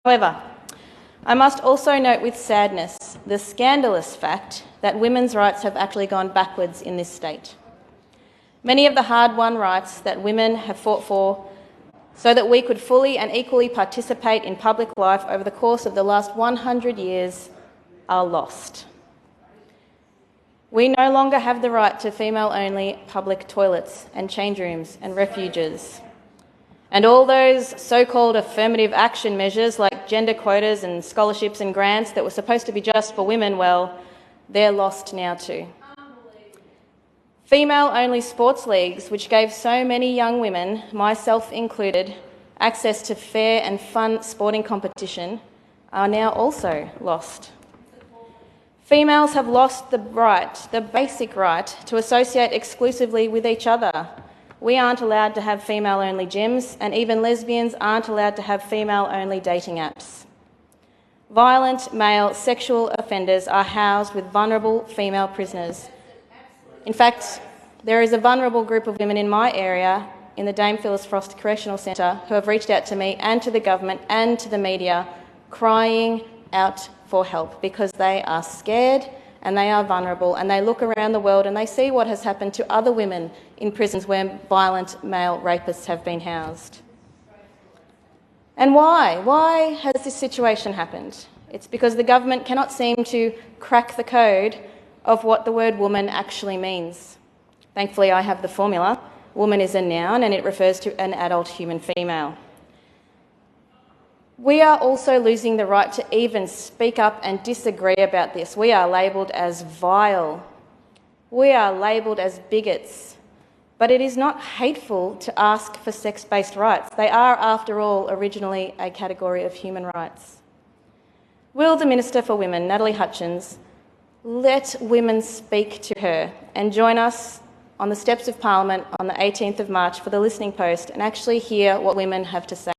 However, I must also note with sadness the scandalous fact that women's rights have actually gone backwards in this state. Many of the hard-won rights that women have fought for so that we could fully and equally participate in public life over the course of the last 100 years are lost. We no longer have the right to female-only public toilets and change rooms and refuges. And all those so-called affirmative action measures like gender quotas and scholarships and grants that were supposed to be just for women, well, they're lost now too. Female-only sports leagues, which gave so many young women, myself included, access to fair and fun sporting competition, are now also lost. Females have lost the right, the basic right, to associate exclusively with each other. We aren't allowed to have female-only gyms, and even lesbians aren't allowed to have female-only dating apps. Violent male sexual offenders are housed with vulnerable female prisoners. In fact, there is a vulnerable group of women in my area, in the Dame Phyllis Frost Correctional Centre, who have reached out to me and to the government and to the media, crying out for help because they are scared and they are vulnerable, and they look around the world and they see what has happened to other women in prisons where violent male rapists have been housed. And why? Why has this situation happened? It's because the government cannot seem to crack the code of what the word woman actually means. Thankfully, I have the formula. Woman is a noun and it refers to an adult human female. We are also losing the right to even speak up and disagree about this. We are labelled as vile. We are labelled as bigots. But it is not hateful to ask for sex-based rights. They are, after all, originally a category of human rights. Will the Minister for Women, Natalie Hutchins, let women speak to her and join us on the steps of Parliament on the 18th of March for the listening post and actually hear what women have to say?